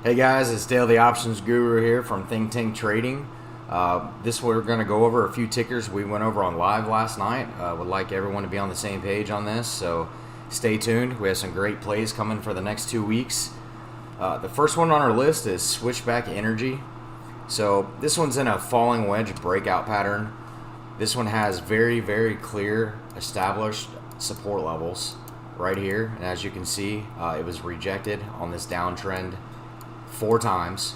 Hey guys, it's Dale the Options Guru here from Think Tank Trading. We're going to go over a few tickers we went over on live last night. Would like everyone to be on the same page on this, so stay tuned. We have some great plays coming for the next 2 weeks. The first one on our list is Switchback Energy. So this one's in a falling wedge breakout pattern. This one has very, very clear established support levels right here, and as you can see, it was rejected on this downtrend 4 times.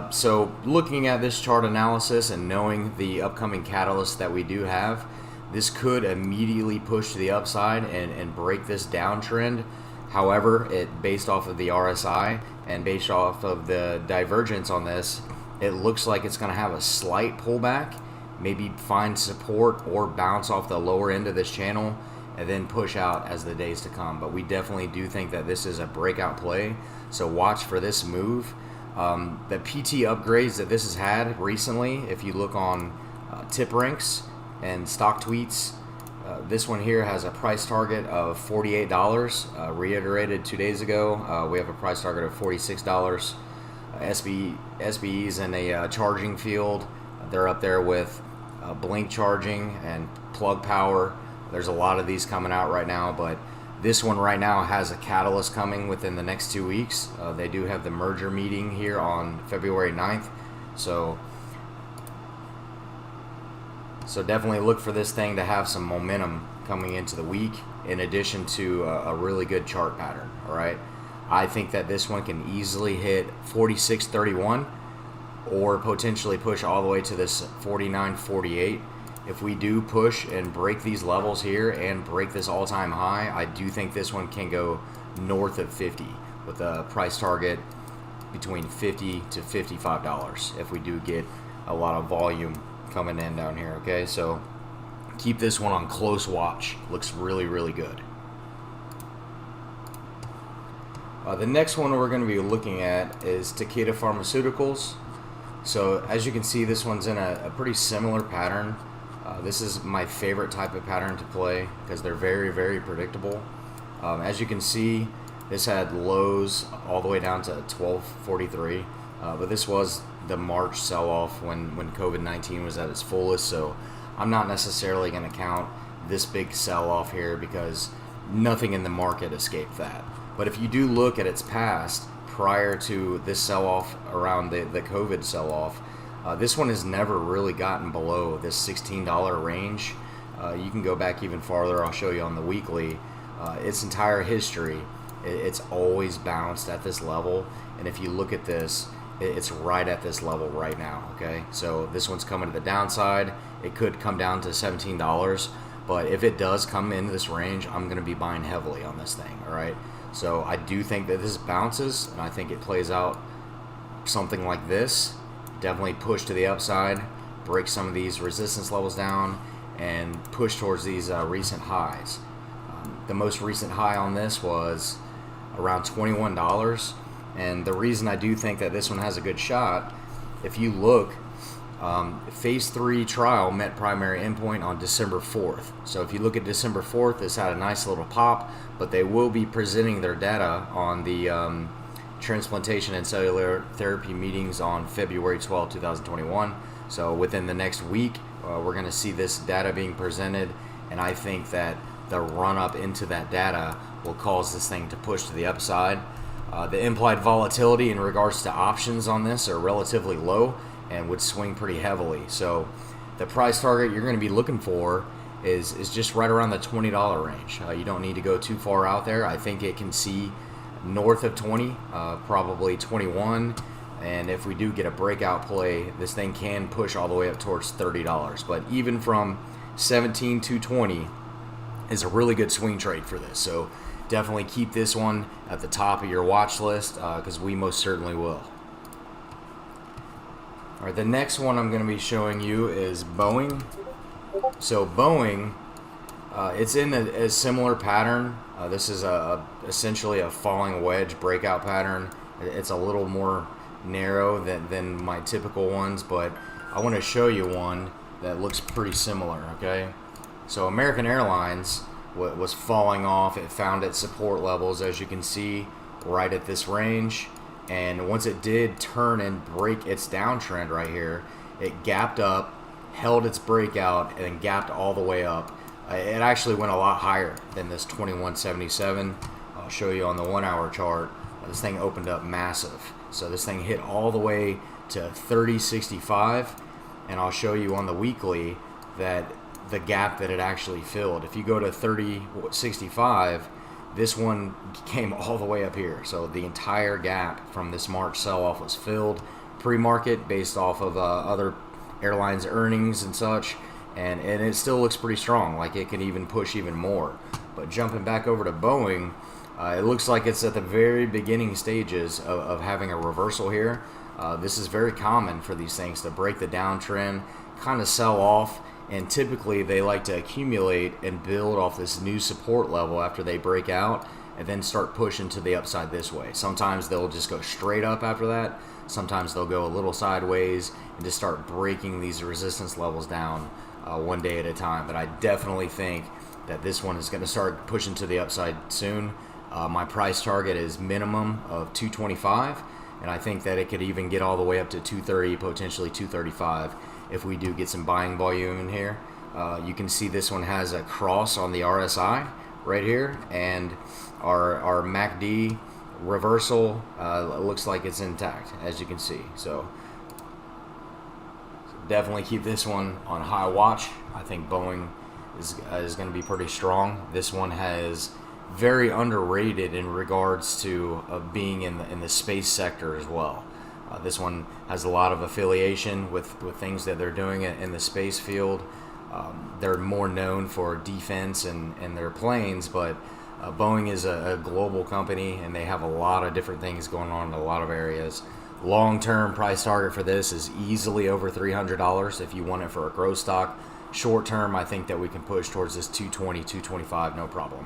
So looking at this chart analysis and knowing the upcoming catalysts that we do have, this could immediately push to the upside and break this downtrend. However, based off of the RSI and based off of the divergence on this, it looks like it's going to have a slight pullback, maybe find support or bounce off the lower end of this channel and then push out as the days to come. But we definitely do think that this is a breakout play, so watch for this move. The PT upgrades that this has had recently, if you look on tip ranks and Stocktwits, this one here has a price target of $48, reiterated 2 days ago. We have a price target of $46. SBE's in a charging field. They're up there with blink charging and plug power. There's a lot of these coming out right now, but this one right now has a catalyst coming within the next 2 weeks. They do have the merger meeting here on February 9th. So definitely look for this thing to have some momentum coming into the week, in addition to a really good chart pattern. All right, I think that this one can easily hit 46.31 or potentially push all the way to this 49.48. If we do push and break these levels here and break this all-time high, I do think this one can go north of 50 with a price target between $50 to $55 if we do get a lot of volume coming in down here. Okay, so keep this one on close watch. Looks really, really good. The next one we're going to be looking at is Takeda Pharmaceuticals. So as you can see, this one's in a pretty similar pattern. This is my favorite type of pattern to play because they're very, very predictable. As you can see, this had lows all the way down to 1243, but this was the March sell-off when COVID-19 was at its fullest, so I'm not necessarily going to count this big sell-off here because nothing in the market escaped that. But if you do look at its past prior to this sell-off around the COVID sell-off, this one has never really gotten below this $16 range. You can go back even farther. I'll show you on the weekly. Its entire history, it's always bounced at this level. And if you look at this, it's right at this level right now. Okay, so this one's coming to the downside. It could come down to $17, but if it does come into this range, I'm going to be buying heavily on this thing. All right, so I do think that this bounces, and I think it plays out something like this. Definitely push to the upside, break some of these resistance levels down, and push towards these recent highs. The most recent high on this was around $21, and the reason I do think that this one has a good shot, if you look, phase 3 trial met primary endpoint on December 4th. So if you look at December 4th, this had a nice little pop, but they will be presenting their data on the transplantation and cellular therapy meetings on February 12, 2021. So within the next week, we're going to see this data being presented, and I think that the run up into that data will cause this thing to push to the upside. The implied volatility in regards to options on this are relatively low and would swing pretty heavily. So the price target you're going to be looking for is just right around the $20 range. You don't need to go too far out there. I think it can see north of 20, probably 21, and if we do get a breakout play, this thing can push all the way up towards $30. But even from 17 to 20 is a really good swing trade for this, so definitely keep this one at the top of your watch list because we most certainly will. All right, the next one I'm going to be showing you is Boeing. So Boeing, it's in a similar pattern. This is essentially a falling wedge breakout pattern. It's a little more narrow than my typical ones, but I want to show you one that looks pretty similar. Okay, so American Airlines was falling off. It found its support levels, as you can see, right at this range, and once it did turn and break its downtrend right here, it gapped up, held its breakout, and then gapped all the way up. It actually went a lot higher than this 2177. I'll show you on the 1 hour chart. This thing opened up massive. So this thing hit all the way to 3065, and I'll show you on the weekly that the gap that it actually filled. If you go to 3065, this one came all the way up here. So the entire gap from this March sell-off was filled pre-market based off of other airlines earnings and such, and it still looks pretty strong, like it can even push even more. But jumping back over to Boeing, it looks like it's at the very beginning stages of having a reversal here. This is very common for these things to break the downtrend, kind of sell off, and typically they like to accumulate and build off this new support level after they break out and then start pushing to the upside this way. Sometimes they'll just go straight up after that. Sometimes they'll go a little sideways and just start breaking these resistance levels down one day at a time. But I definitely think that this one is going to start pushing to the upside soon. My price target is minimum of 225, and I think that it could even get all the way up to 230, potentially 235 if we do get some buying volume in here. You can see this one has a cross on the RSI right here, and our MACD reversal looks like it's intact, as you can see. So definitely keep this one on high watch. I think Boeing is going to be pretty strong. This one has very underrated in regards to being in the space sector as well. This one has a lot of affiliation with things that they're doing in the space field. They're more known for defense and their planes, but Boeing is a global company, and they have a lot of different things going on in a lot of areas. Long-term price target for this is easily over $300 if you want it for a growth stock. Short-term, I think that we can push towards this 220, 225, no problem.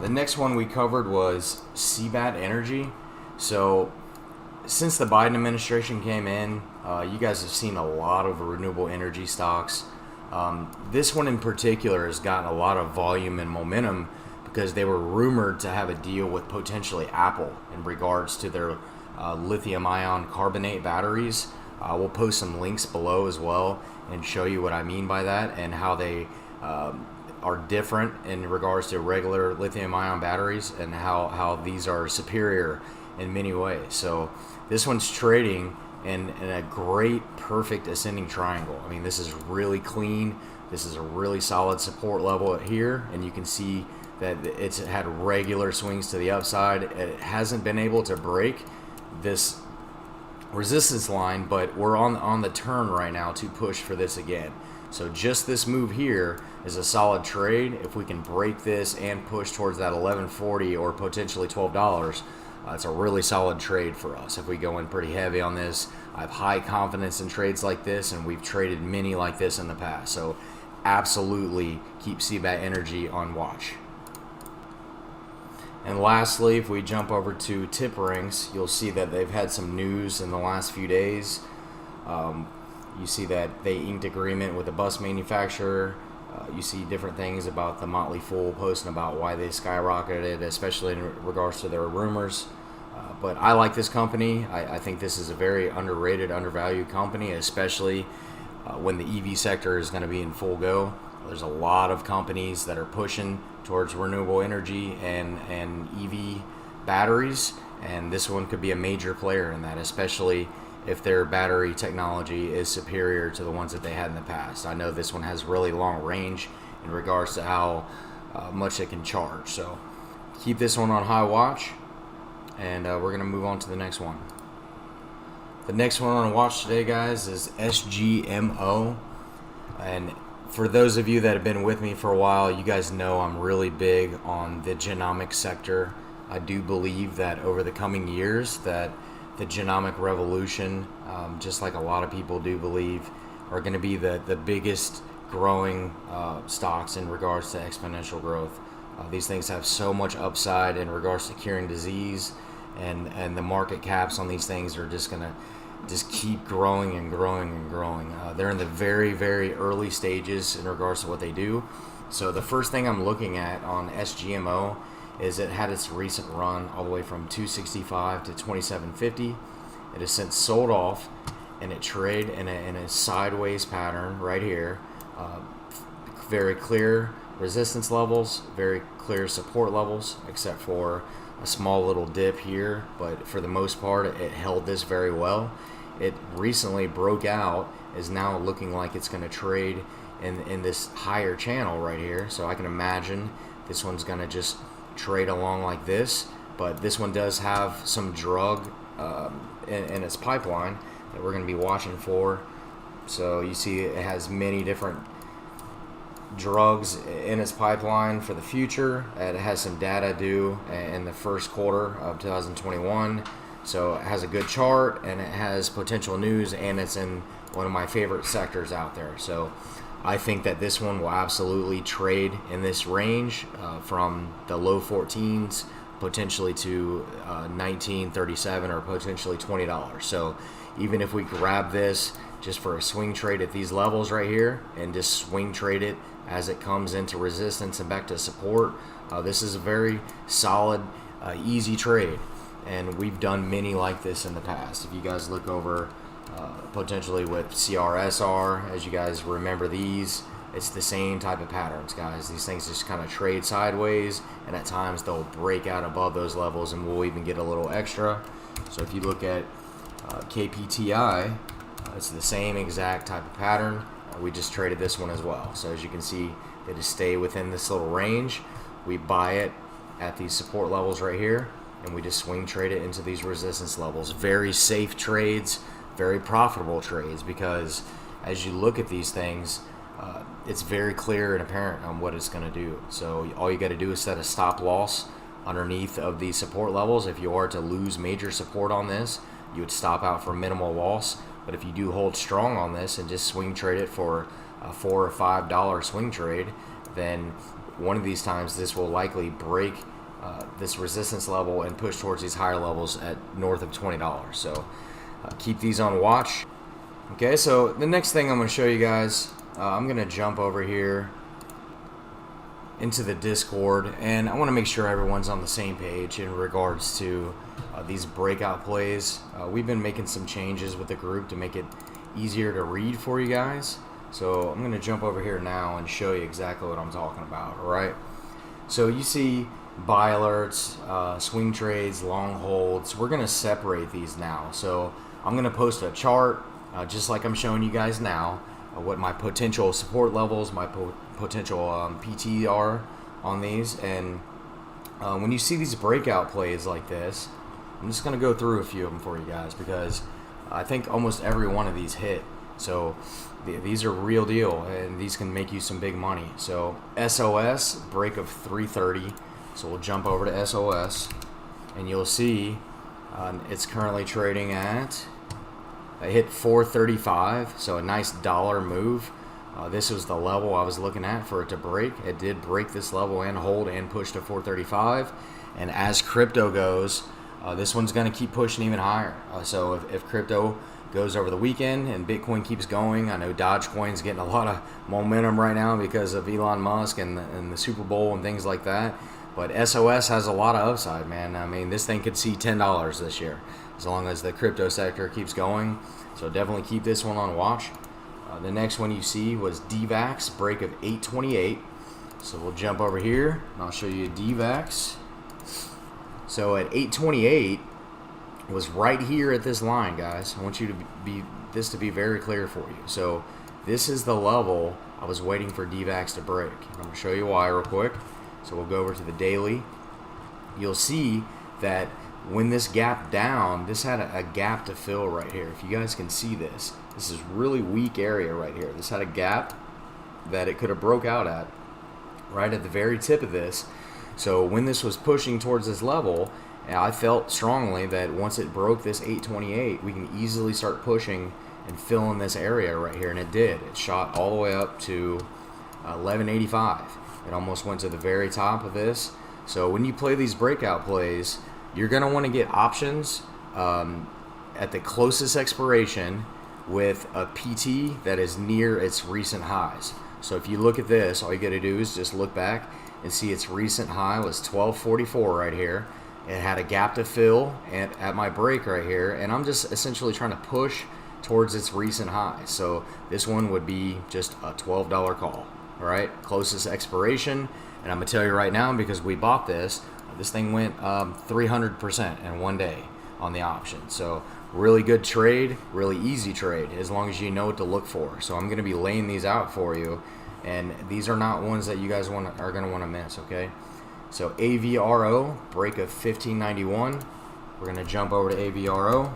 The next one we covered was Seabat Energy. So since the Biden administration came in, you guys have seen a lot of renewable energy stocks. This one in particular has gotten a lot of volume and momentum because they were rumored to have a deal with potentially Apple in regards to their lithium-ion carbonate batteries. We'll post some links below as well and show you what I mean by that and how they are different in regards to regular lithium-ion batteries and how these are superior in many ways. So this one's trading in a great, perfect ascending triangle. I mean, this is really clean. This is a really solid support level here, and you can see that it's had regular swings to the upside. It hasn't been able to break this resistance line, but we're on the turn right now to push for this again. So just this move here is a solid trade. If we can break this and push towards that $11.40 or potentially $12, it's a really solid trade for us. If we go in pretty heavy on this, I have high confidence in trades like this, and we've traded many like this in the past. So absolutely keep Seabat Energy on watch. And lastly, if we jump over to tip rings, you'll see that they've had some news in the last few days. You see that they inked agreement with a bus manufacturer. You see different things about the Motley Fool posting about why they skyrocketed, especially in regards to their rumors. But I like this company. I think this is a very underrated, undervalued company, especially when the EV sector is going to be in full go. There's a lot of companies that are pushing towards renewable energy and EV batteries, and this one could be a major player in that, especially if their battery technology is superior to the ones that they had in the past. I know this one has really long range in regards to how much it can charge. So keep this one on high watch, and we're going to move on to the next one. The next one on watch today, guys, is Sgmo. And for those of you that have been with me for a while, you guys know I'm really big on the genomic sector. I do believe that over the coming years that the genomic revolution, just like a lot of people do believe, are going to be the biggest growing stocks in regards to exponential growth. These things have so much upside in regards to curing disease, and the market caps on these things are just going to keep growing and growing and growing. They're in the very, very early stages in regards to what they do. So the first thing I'm looking at on Sgmo is it had its recent run all the way from 265 to 2750. It has since sold off, and it traded in a sideways pattern right here. Very clear resistance levels, very clear support levels, except for a small little dip here, but for the most part it held this very well. It recently broke out, is now looking like it's going to trade in this higher channel right here, so I can imagine this one's going to just trade along like this. But this one does have some drug in its pipeline that we're going to be watching for. So you see it has many different drugs in its pipeline for the future. It has some data due in the first quarter of 2021, so it has a good chart and it has potential news, and it's in one of my favorite sectors out there. So I think that this one will absolutely trade in this range from the low 14s potentially to $19.37 or potentially $20. So even if we grab this just for a swing trade at these levels right here and just swing trade it as it comes into resistance and back to support, this is a very solid, easy trade, and we've done many like this in the past. If you guys look over potentially with CRSR, as you guys remember these, it's the same type of patterns, guys. These things just kind of trade sideways, and at times they'll break out above those levels, and we'll even get a little extra. So if you look at KPTI, it's the same exact type of pattern. We just traded this one as well. So as you can see, they just stay within this little range. We buy it at these support levels right here, and we just swing trade it into these resistance levels. Very safe trades, very profitable trades, because as you look at these things, it's very clear and apparent on what it's going to do. So all you got to do is set a stop loss underneath of these support levels. If you are to lose major support on this, you would stop out for minimal loss. But if you do hold strong on this and just swing trade it for a $4 or $5 swing trade, then one of these times this will likely break this resistance level and push towards these higher levels at north of $20. So keep these on watch. Okay, so the next thing I'm going to show you guys, I'm going to jump over here into the Discord, and I want to make sure everyone's on the same page in regards to these breakout plays. We've been making some changes with the group to make it easier to read for you guys. So I'm going to jump over here now and show you exactly what I'm talking about. All right. So you see buy alerts, swing trades, long holds. We're going to separate these now. So I'm going to post a chart just like I'm showing you guys now, what my potential support levels, my potential PT are on these. And when you see these breakout plays like this, I'm just going to go through a few of them for you guys, because I think almost every one of these hit. So these are real deal, and these can make you some big money. So SOS, break of 330. So we'll jump over to SOS, and you'll see it's currently trading at, it hit 435, so a nice dollar move. This was the level I was looking at for it to break. It did break this level and hold and push to 435. And as crypto goes, this one's going to keep pushing even higher. So if crypto goes over the weekend and Bitcoin keeps going, I know Dogecoin's getting a lot of momentum right now because of Elon Musk and the Super Bowl and things like that. But SOS has a lot of upside, man. I mean, this thing could see $10 this year as long as the crypto sector keeps going. So definitely keep this one on watch. The next one you see was Dvax, break of 828. So we'll jump over here and I'll show you Dvax. So at 828 was right here at this line, guys. I want you to be very clear for you. So this is the level I was waiting for Dvax to break. I'm going to show you why real quick. So we'll go over to the daily. You'll see that when this gap down, this had a gap to fill right here. If you guys can see this, this is really weak area right here. This had a gap that it could have broke out at right at the very tip of this. So when this was pushing towards this level, I felt strongly that once it broke this 828, we can easily start pushing and fill in this area right here, and it did. It shot all the way up to 1185. It almost went to the very top of this. So when you play these breakout plays, you're going to want to get options at the closest expiration with a PT that is near its recent highs. So if you look at this, all you got to do is just look back and see its recent high was 1244 right here. It had a gap to fill at my break right here, and I'm just essentially trying to push towards its recent high. So this one would be just a $12 call. All right, closest expiration, and I'm gonna tell you right now, because we bought this thing went 300% in one day on the option. So really good trade, really easy trade, as long as you know what to look for. So I'm gonna be laying these out for you, and these are not ones that you guys are gonna want to miss. Okay, so AVRO break of 1591. We're gonna jump over to AVRO.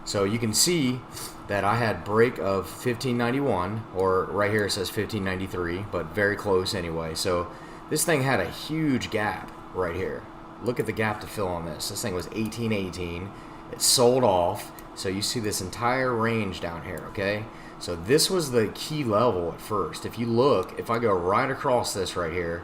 So you can see that I had break of 1591, or right here it says 1593, but very close anyway. So this thing had a huge gap right here. Look at the gap to fill on this. This thing was 1818. It sold off. So you see this entire range down here, okay? So this was the key level at first. If you look, if I go right across this right here,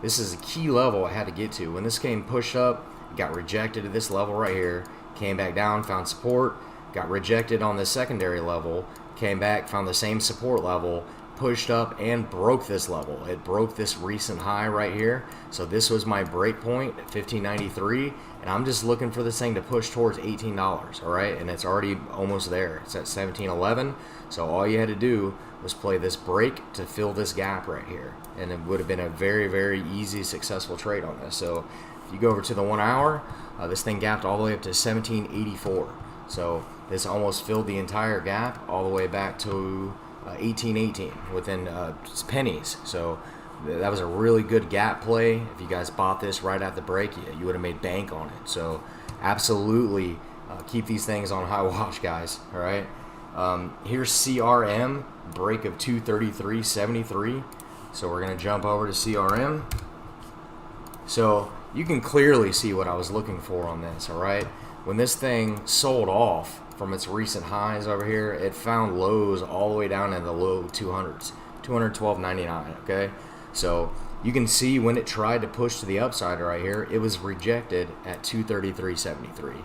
this is a key level I had to get to. When this came pushed up, it got rejected at this level right here, came back down, found support, got rejected on the secondary level, came back, found the same support level, pushed up and broke this level. It broke this recent high right here. So this was my break point at 1593, and I'm just looking for this thing to push towards $18. All right, and it's already almost there. It's at 1711. So all you had to do was play this break to fill this gap right here, and it would have been a very, very easy, successful trade on this. So if you go over to the 1 hour, this thing gapped all the way up to 1784. So this almost filled the entire gap all the way back to 1818 within pennies. So that was a really good gap play. If you guys bought this right at the break, you would have made bank on it. So absolutely keep these things on high watch, guys. All right. Here's CRM break of 233.73. So we're gonna jump over to CRM. So you can clearly see what I was looking for on this. All right. When this thing sold off from its recent highs over here, it found lows all the way down in the low 200s, 212.99. Okay, so you can see when it tried to push to the upside right here, it was rejected at 233.73.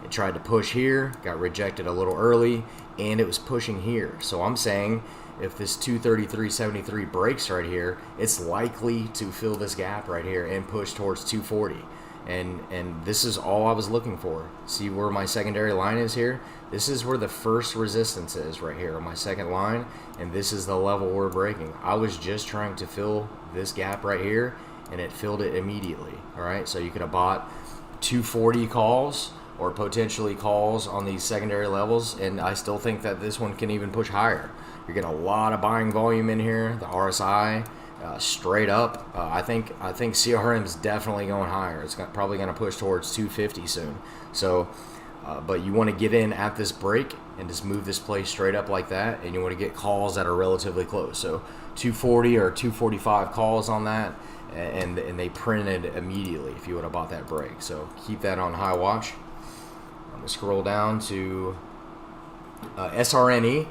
It tried to push here, got rejected a little early, and it was pushing here. So I'm saying if this 233.73 breaks right here, it's likely to fill this gap right here and push towards 240. And this is all I was looking for. See where my secondary line is here? This is where the first resistance is right here on my second line, and this is the level we're breaking. I was just trying to fill this gap right here, and it filled it immediately. All right, so you could have bought 240 calls or potentially calls on these secondary levels, and I still think that this one can even push higher. You're getting a lot of buying volume in here. The RSI straight up. I think CRM is definitely going higher. It's probably going to push towards 250 soon. So, but you want to get in at this break and just move this play straight up like that, and you want to get calls that are relatively close. So 240 or 245 calls on that, and they printed immediately if you would have bought that break. So keep that on high watch. I'm going to scroll down to SRNE.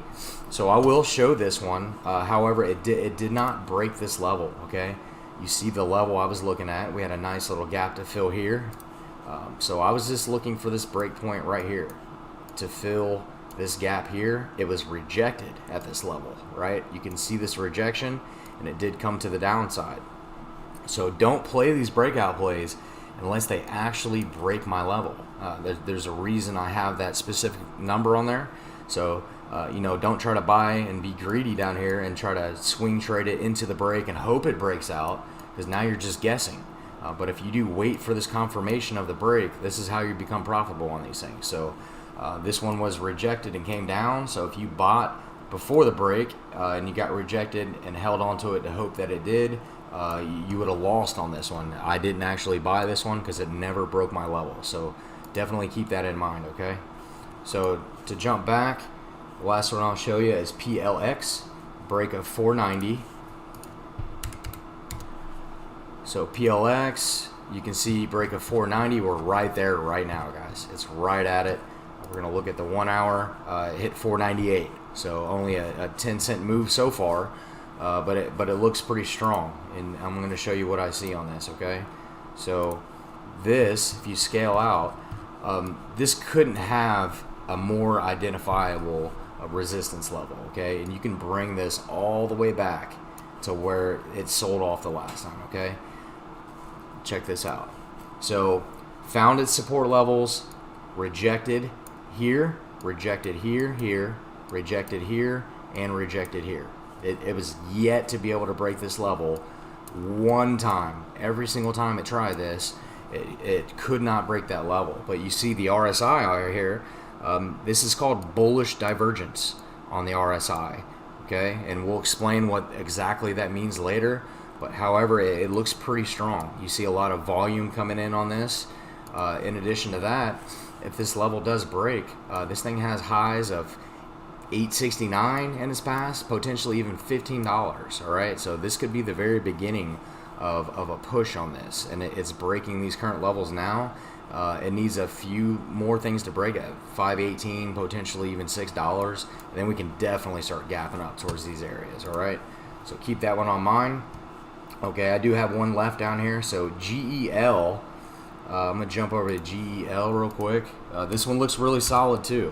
So I will show this one. However, it did not break this level. Okay, you see the level I was looking at. We had a nice little gap to fill here. So I was just looking for this break point right here to fill this gap here. It was rejected at this level, right? You can see this rejection, and it did come to the downside. So don't play these breakout plays unless they actually break my level. There's a reason I have that specific number on there. So don't try to buy and be greedy down here and try to swing trade it into the break and hope it breaks out, because now you're just guessing. But if you do wait for this confirmation of the break, this is how you become profitable on these things. So this one was rejected and came down. So if you bought before the break and you got rejected and held onto it to hope that it did, you would have lost on this one. I didn't actually buy this one because it never broke my level. So definitely keep that in mind, okay? So to jump back, the last one I'll show you is PLX, break of 490. So PLX, you can see break of 490. We're right there right now, guys. It's right at it. We're going to look at the 1 hour. It hit 498. So only a 10-cent move so far, but it looks pretty strong. And I'm going to show you what I see on this, okay? So this, if you scale out, this couldn't have a more identifiable resistance level, okay? And you can bring this all the way back to where it sold off the last time, okay? Check this out. So found its support levels, rejected here, rejected here, rejected here, and rejected here. It was yet to be able to break this level one time. Every single time it tried this, it could not break that level. But you see the RSI right here. This is called bullish divergence on the RSI, okay? And we'll explain what exactly that means later. But however, it looks pretty strong. You see a lot of volume coming in on this. In addition to that, if this level does break, this thing has highs of $8.69 in its past, potentially even $15. All right, so this could be the very beginning of a push on this, and it's breaking these current levels now. It needs a few more things to break at $5.18, potentially even $6, and then we can definitely start gapping up towards these areas. All right, so keep that one on mind. Okay, I do have one left down here. So GEL, I'm gonna jump over to GEL real quick. This one looks really solid too.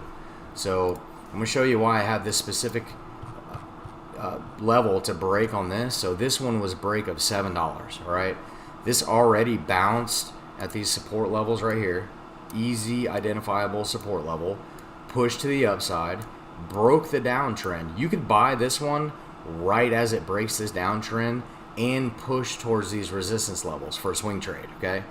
So I'm gonna show you why I have this specific level to break on this. So this one was break of $7. All right, this already bounced at these support levels right here. Easy identifiable support level. Pushed to the upside, broke the downtrend. You could buy this one right as it breaks this downtrend and push towards these resistance levels for a swing trade, okay?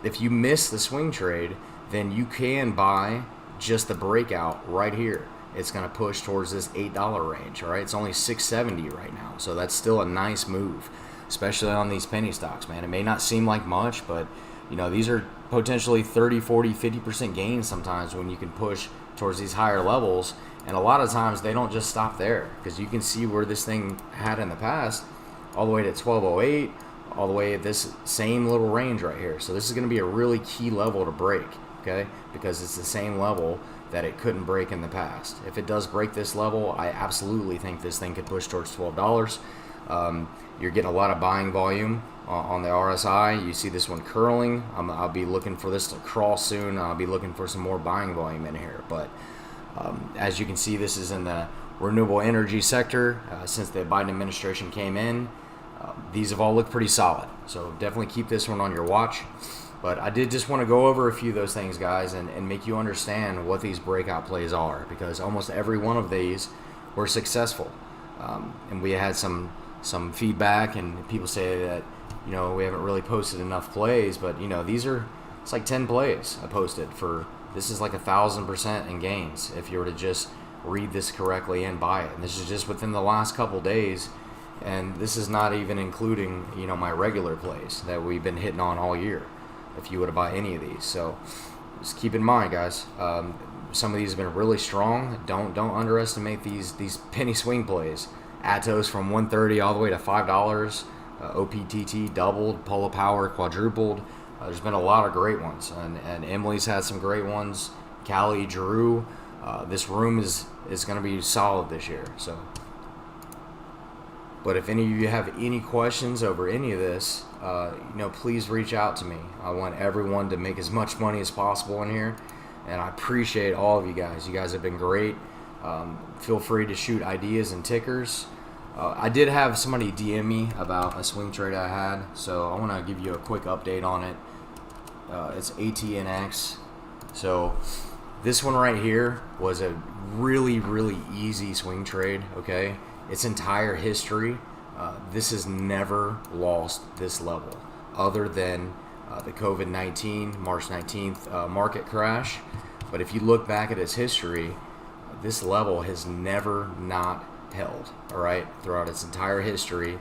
If you miss the swing trade, then you can buy just the breakout right here. It's going to push towards this $8 range, all right? It's only $6.70 right now, so that's still a nice move, especially on these penny stocks, man. It may not seem like much, but, you know, these are potentially 30, 40, 50% gains sometimes when you can push towards these higher levels, and a lot of times they don't just stop there, because you can see where this thing had in the past, all the way to 1208, all the way at this same little range right here. So this is going to be a really key level to break, okay? Because it's the same level that it couldn't break in the past. If it does break this level, I absolutely think this thing could push towards $12. You're getting a lot of buying volume on the RSI. You see this one curling. I'll be looking for this to cross soon. I'll be looking for some more buying volume in here. But as you can see, this is in the renewable energy sector since the Biden administration came in. These have all looked pretty solid, so definitely keep this one on your watch. But I did just want to go over a few of those things, guys, and make you understand what these breakout plays are, because almost every one of these were successful. And we had some feedback, and people say that, you know, we haven't really posted enough plays, but, you know, it's like 10 plays I posted for. This is like 1,000% in gains if you were to just read this correctly and buy it. And this is just within the last couple days. And this is not even including, you know, my regular plays that we've been hitting on all year, if you were to buy any of these. So just keep in mind, guys, some of these have been really strong. Don't underestimate these penny swing plays. Atos from 130 all the way to $5. OPTT doubled. Polo Power quadrupled. There's been a lot of great ones, and Emily's had some great ones. Callie, Drew. This room is going to be solid this year. So. But if any of you have any questions over any of this, you know, please reach out to me. I want everyone to make as much money as possible in here, and I appreciate all of you guys. You guys have been great. Feel free to shoot ideas and tickers. I did have somebody DM me about a swing trade I had, so I want to give you a quick update on it. It's ATNX. So this one right here was a really, really easy swing trade, okay? Its entire history, this has never lost this level, other than the COVID-19 March 19th market crash. But if you look back at its history, this level has never not held, all right, throughout its entire history.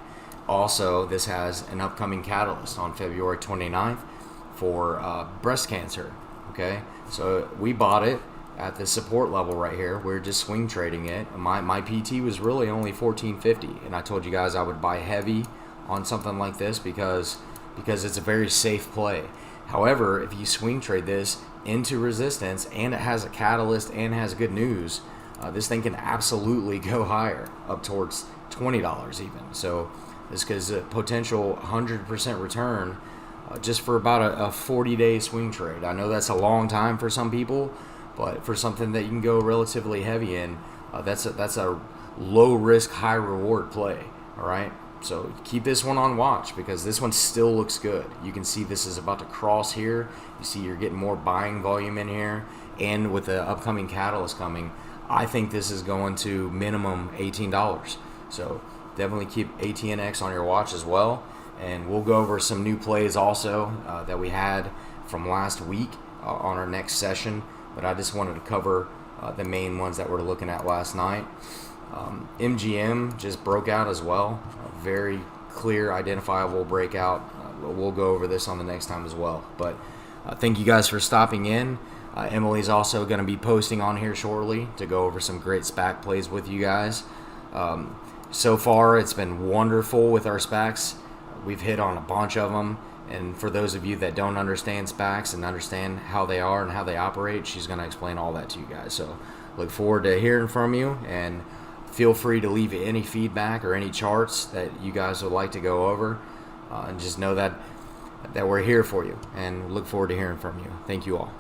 Also, this has an upcoming catalyst on February 29th for breast cancer, okay? So we bought it at the support level right here. We're just swing trading it. My PT was really only $14.50, and I told you guys I would buy heavy on something like this because it's a very safe play. However, if you swing trade this into resistance and it has a catalyst and has good news, this thing can absolutely go higher, up towards $20 even. So this is a potential 100% return just for about a 40-day swing trade. I know that's a long time for some people, but for something that you can go relatively heavy in, that's a low risk, high reward play. All right. So keep this one on watch because this one still looks good. You can see this is about to cross here. You see you're getting more buying volume in here. And with the upcoming catalyst coming, I think this is going to minimum $18. So definitely keep ATNX on your watch as well. And we'll go over some new plays also that we had from last week on our next session. But I just wanted to cover the main ones that we're looking at last night. MGM just broke out as well. A very clear, identifiable breakout. We'll go over this on the next time as well. But thank you guys for stopping in. Emily's also going to be posting on here shortly to go over some great SPAC plays with you guys. So far, it's been wonderful with our SPACs. We've hit on a bunch of them. And for those of you that don't understand SPACs and understand how they are and how they operate, she's going to explain all that to you guys. So look forward to hearing from you, and feel free to leave any feedback or any charts that you guys would like to go over. And just know that we're here for you, and look forward to hearing from you. Thank you all.